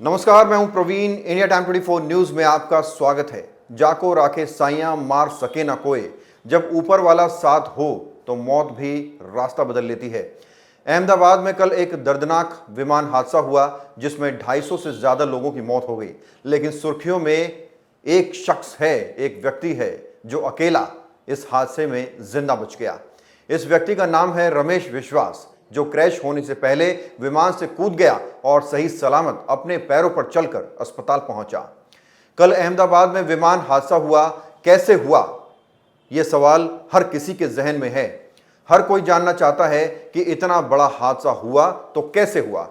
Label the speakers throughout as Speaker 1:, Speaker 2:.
Speaker 1: नमस्कार, मैं हूं प्रवीण। इंडिया टाइम 24 न्यूज में आपका स्वागत है। जाको राखे साइयां मार सके ना कोई, जब ऊपर वाला साथ हो तो मौत भी रास्ता बदल लेती है। अहमदाबाद में कल एक दर्दनाक विमान हादसा हुआ जिसमें 250 से ज्यादा लोगों की मौत हो गई, लेकिन सुर्खियों में एक शख्स है, एक व्यक्ति है जो अकेला इस हादसे में जिंदा बच गया। इस व्यक्ति का नाम है रमेश विश्वास, जो क्रैश होने से पहले विमान से कूद गया और सही सलामत अपने पैरों पर चलकर अस्पताल पहुंचा। कल अहमदाबाद में विमान हादसा हुआ, कैसे हुआ, यह सवाल हर किसी के जहन में है। हर कोई जानना चाहता है कि इतना बड़ा हादसा हुआ तो कैसे हुआ।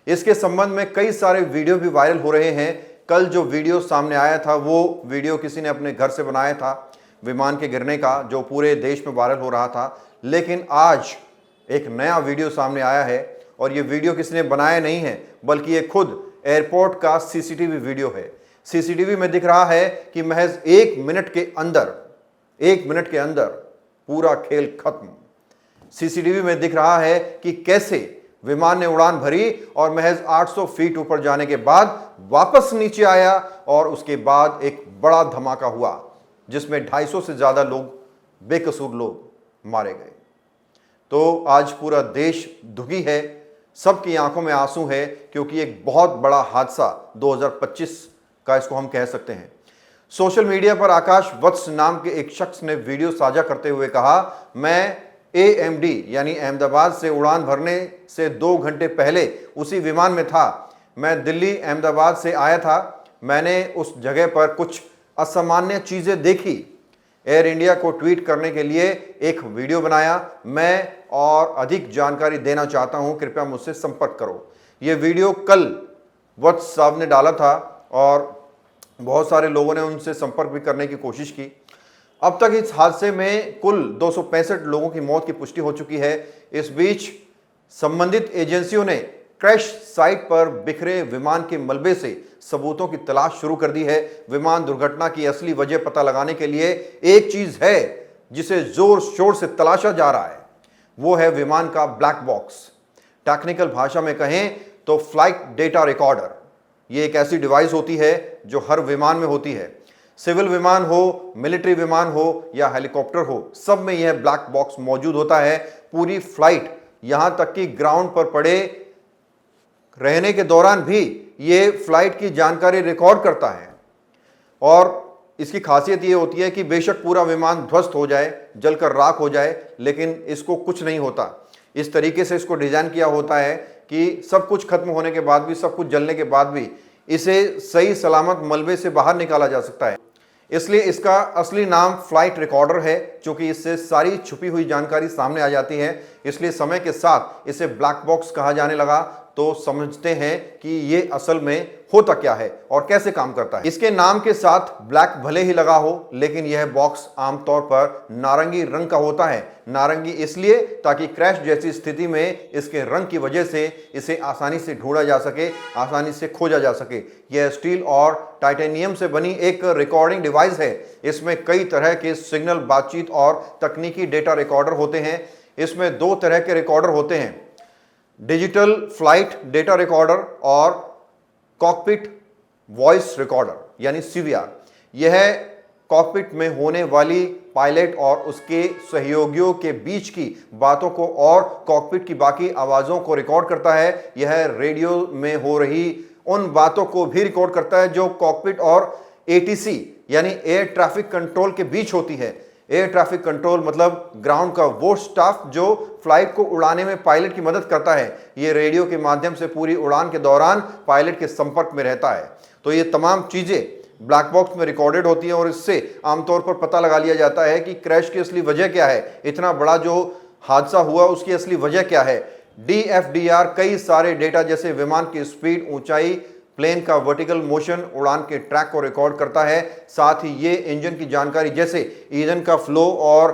Speaker 1: इसके संबंध में कई सारे वीडियो भी वायरल हो रहे हैं। कल जो वीडियो सामने आया था वो वीडियो किसी ने अपने घर से बनाया था, विमान के गिरने का, जो पूरे देश में वायरल हो रहा था। लेकिन आज एक नया वीडियो सामने आया है और ये वीडियो किसी ने बनाया नहीं है, बल्कि ये खुद एयरपोर्ट का सीसीटीवी वीडियो है। सीसीटीवी में दिख रहा है कि महज 1 मिनट के अंदर पूरा खेल खत्म। सीसीटीवी में दिख रहा है कि कैसे विमान ने उड़ान भरी और महज 800 फीट ऊपर जाने के बाद वापस नीचे आया और उसके बाद एक बड़ा धमाका हुआ जिसमें 250 से ज्यादा लोग, बेकसूर लोग मारे गए। तो आज पूरा देश दुखी है, सबकी आंखों में आंसू है, क्योंकि एक बहुत बड़ा हादसा 2025 का इसको हम कह सकते हैं। सोशल मीडिया पर आकाश वत्स नाम के एक शख्स ने वीडियो साझा करते हुए कहा, मैं AMD यानी अहमदाबाद से उड़ान भरने से 2 घंटे पहले उसी विमान में था। मैं दिल्ली अहमदाबाद से आया था। मैंने उस जगह पर कुछ असामान्य चीजें देखी। एयर इंडिया को ट्वीट करने के लिए एक वीडियो बनाया। मैं और अधिक जानकारी देना चाहता हूं, कृपया मुझसे संपर्क करो। यह वीडियो कल वत्स साहब ने डाला था और बहुत सारे लोगों ने उनसे संपर्क भी करने की कोशिश की। अब तक इस हादसे में कुल 265 लोगों की मौत की पुष्टि हो चुकी है। इस बीच संबंधित एजेंसियों ने क्रैश साइट पर बिखरे विमान के मलबे से सबूतों की तलाश शुरू कर दी है। विमान दुर्घटना की असली वजह पता लगाने के लिए एक चीज है जिसे जोर शोर से तलाशा जा रहा है, वो है विमान का ब्लैक बॉक्स। टेक्निकल भाषा में कहें तो फ्लाइट डेटा रिकॉर्डर। ये एक ऐसी डिवाइस होती है जो हर विमान में होती है। सिविल विमान हो, मिलिट्री विमान हो या हेलीकॉप्टर हो, सब में यह ब्लैक बॉक्स मौजूद होता है। पूरी फ्लाइट, यहां तक कि ग्राउंड पर पड़े रहने के दौरान भी ये फ्लाइट की जानकारी रिकॉर्ड करता है। और इसकी खासियत ये होती है कि बेशक पूरा विमान ध्वस्त हो जाए, जलकर राख हो जाए, लेकिन इसको कुछ नहीं होता। इस तरीके से इसको डिजाइन किया होता है कि सब कुछ खत्म होने के बाद भी, सब कुछ जलने के बाद भी इसे सही सलामत मलबे से बाहर निकाला जा सकता है। इसलिए इसका असली नाम फ्लाइट रिकॉर्डर है, क्योंकि इससे सारी छुपी हुई जानकारी सामने आ जाती है। इसलिए समय के साथ इसे ब्लैक बॉक्स कहा जाने लगा। तो समझते हैं कि ये असल में होता क्या है और कैसे काम करता है। इसके नाम के साथ ब्लैक भले ही लगा हो, लेकिन यह बॉक्स आमतौर पर नारंगी रंग का होता है। नारंगी इसलिए ताकि क्रैश जैसी स्थिति में इसके रंग की वजह से इसे आसानी से ढूंढा जा सके, आसानी से खोजा जा सके। यह स्टील और टाइटेनियम से बनी एक रिकॉर्डिंग डिवाइस है। इसमें कई तरह के सिग्नल, बातचीत और तकनीकी डेटा रिकॉर्डर होते हैं। इसमें 2 तरह के रिकॉर्डर होते हैं, डिजिटल फ्लाइट डेटा रिकॉर्डर और कॉकपिट वॉइस रिकॉर्डर यानी CVR। यह कॉकपिट में होने वाली पायलट और उसके सहयोगियों के बीच की बातों को और कॉकपिट की बाकी आवाज़ों को रिकॉर्ड करता है। यह रेडियो में हो रही उन बातों को भी रिकॉर्ड करता है जो कॉकपिट और ATC यानी एयर ट्रैफिक कंट्रोल के बीच होती है। एयर ट्रैफिक कंट्रोल मतलब ग्राउंड का वो स्टाफ जो फ्लाइट को उड़ाने में पायलट की मदद करता है। ये रेडियो के माध्यम से पूरी उड़ान के दौरान पायलट के संपर्क में रहता है। तो ये तमाम चीजें ब्लैक बॉक्स में रिकॉर्डेड होती हैं और इससे आमतौर पर पता लगा लिया जाता है कि क्रैश की असली वजह क्या है, इतना बड़ा जो हादसा हुआ उसकी असली वजह क्या है। DFDR कई सारे डेटा जैसे विमान की स्पीड, ऊंचाई, प्लेन का वर्टिकल मोशन, उड़ान के ट्रैक को रिकॉर्ड करता है। साथ ही ये इंजन की जानकारी जैसे ईंधन का फ्लो और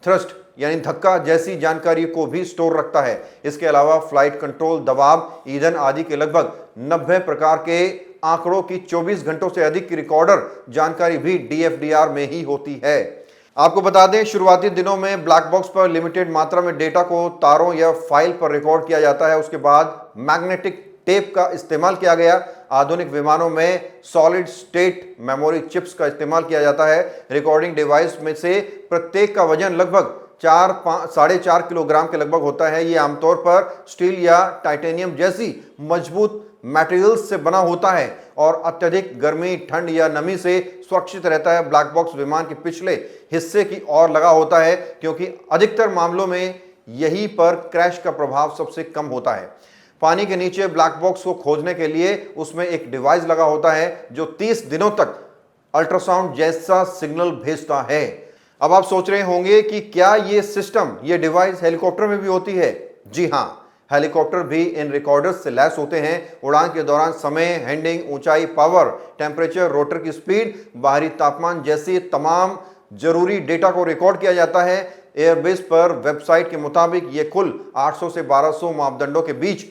Speaker 1: थ्रस्ट यानी धक्का जैसी जानकारी को भी स्टोर रखता है। इसके अलावा फ्लाइट कंट्रोल, दबाव, ईंधन आदि के लगभग 90 प्रकार के आंकड़ों की 24 घंटों से अधिक की रिकॉर्डर जानकारी भी DFDR में ही होती है। आपको बता दें, शुरुआती दिनों में ब्लैक बॉक्स पर लिमिटेड मात्रा में डेटा को तारों या फाइल पर रिकॉर्ड किया जाता है। उसके बाद मैग्नेटिक टेप का इस्तेमाल किया गया। आधुनिक विमानों में सॉलिड स्टेट मेमोरी चिप्स का इस्तेमाल किया जाता है। रिकॉर्डिंग डिवाइस में से प्रत्येक का वजन लगभग 4.5 किलोग्राम के लगभग होता है। ये आमतौर पर स्टील या टाइटेनियम जैसी मजबूत मटेरियल्स से बना होता है और अत्यधिक गर्मी, ठंड या नमी से सुरक्षित रहता है। ब्लैक बॉक्स विमान के पिछले हिस्से की ओर लगा होता है क्योंकि अधिकतर मामलों में यहीं पर क्रैश का प्रभाव सबसे कम होता है। पानी के नीचे ब्लैक बॉक्स को खोजने के लिए उसमें एक डिवाइस लगा होता है जो 30 दिनों तक अल्ट्रासाउंड जैसा सिग्नल भेजता है। अब आप सोच रहे होंगे कि क्या ये सिस्टम, ये डिवाइस हेलीकॉप्टर में भी होती है? जी हां, हेलीकॉप्टर भी इन रिकॉर्डर्स से लैस होते हैं। उड़ान के दौरान समय, हैंडिंग, ऊंचाई, पावर, टेम्परेचर, रोटर की स्पीड, बाहरी तापमान जैसे तमाम जरूरी डेटा को रिकॉर्ड किया जाता है। एयरबेस पर वेबसाइट के मुताबिक ये कुल 800 से 1200 मापदंडों के बीच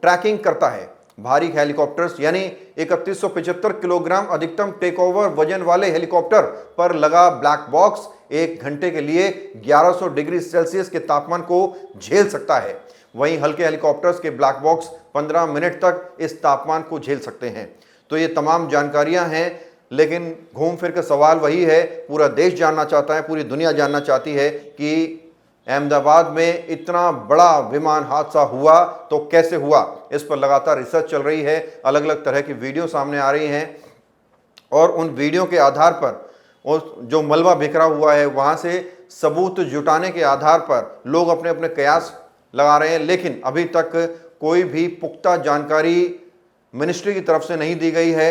Speaker 1: ट्रैकिंग करता है। भारी हेलीकॉप्टर्स यानी 3175 किलोग्राम अधिकतम टेक ओवर वजन वाले हेलीकॉप्टर पर लगा ब्लैक बॉक्स 1 घंटे के लिए 1100 डिग्री सेल्सियस के तापमान को झेल सकता है। वहीं हल्के हेलीकॉप्टर्स के ब्लैक बॉक्स 15 मिनट तक इस तापमान को झेल सकते हैं। तो ये तमाम जानकारियां हैं, लेकिन घूम फिर के सवाल वही है, पूरा देश जानना चाहता है, पूरी दुनिया जानना चाहती है कि अहमदाबाद में इतना बड़ा विमान हादसा हुआ तो कैसे हुआ। इस पर लगातार रिसर्च चल रही है, अलग अलग तरह की वीडियो सामने आ रही हैं और उन वीडियो के आधार पर और जो मलबा बिखरा हुआ है वहाँ से सबूत जुटाने के आधार पर लोग अपने अपने कयास लगा रहे हैं। लेकिन अभी तक कोई भी पुख्ता जानकारी मिनिस्ट्री की तरफ से नहीं दी गई है,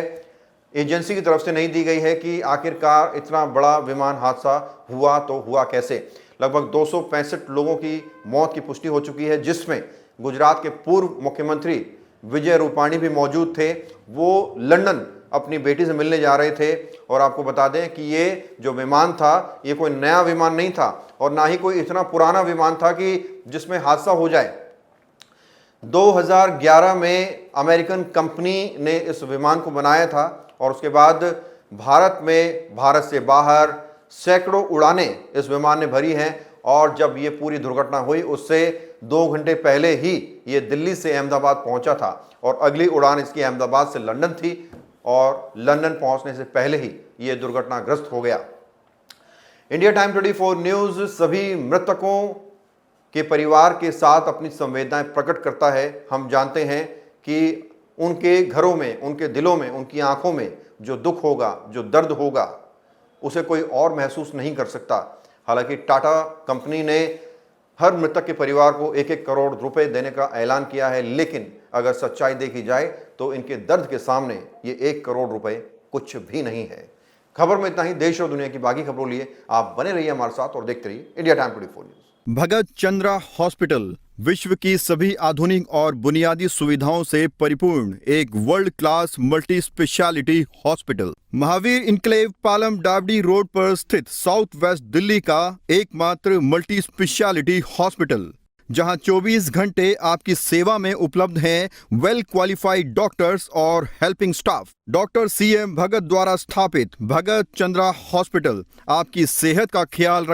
Speaker 1: एजेंसी की तरफ से नहीं दी गई है कि आखिरकार इतना बड़ा विमान हादसा हुआ तो हुआ कैसे। लगभग 265 लोगों की मौत की पुष्टि हो चुकी है, जिसमें गुजरात के पूर्व मुख्यमंत्री विजय रूपाणी भी मौजूद थे। वो लंदन अपनी बेटी से मिलने जा रहे थे और आपको बता दें कि ये जो विमान था ये कोई नया विमान नहीं था और ना ही कोई इतना पुराना विमान था कि जिसमें हादसा हो जाए। 2011 में अमेरिकन कंपनी ने इस विमान को बनाया था और उसके बाद भारत में, भारत से बाहर सैकड़ों उड़ानें इस विमान ने भरी हैं और जब ये पूरी दुर्घटना हुई उससे 2 घंटे पहले ही ये दिल्ली से अहमदाबाद पहुंचा था और अगली उड़ान इसकी अहमदाबाद से लंदन थी और लंदन पहुंचने से पहले ही ये दुर्घटनाग्रस्त हो गया। इंडिया टाइम 24 न्यूज़ सभी मृतकों के परिवार के साथ अपनी संवेदनाएं प्रकट करता है। हम जानते हैं कि उनके घरों में, उनके दिलों में, उनकी आंखों में जो दुख होगा, जो दर्द होगा, उसे कोई और महसूस नहीं कर सकता। हालांकि टाटा कंपनी ने हर मृतक के परिवार को 1-1 करोड़ रुपए देने का ऐलान किया है, लेकिन अगर सच्चाई देखी जाए तो इनके दर्द के सामने ये 1 करोड़ रुपए कुछ भी नहीं है। खबर में इतना ही। देश और दुनिया की बाकी खबरों लिए आप बने रहिए हमारे साथ और देखते रहिए इंडिया टाइम 24 न्यूज़।
Speaker 2: भगत चंद्रा हॉस्पिटल विश्व की सभी आधुनिक और बुनियादी सुविधाओं से परिपूर्ण एक world class multi speciality hospital, Mahavir Enclave, Palam डावडी रोड पर स्थित साउथ वेस्ट दिल्ली का एकमात्र मल्टी स्पेशलिटी हॉस्पिटल, जहां 24 घंटे आपकी सेवा में उपलब्ध हैं वेल क्वालिफाइड डॉक्टर्स और हेल्पिंग स्टाफ। डॉक्टर CM भगत द्वारा स्थापित भगत चंद्रा हॉस्पिटल आपकी सेहत का ख्याल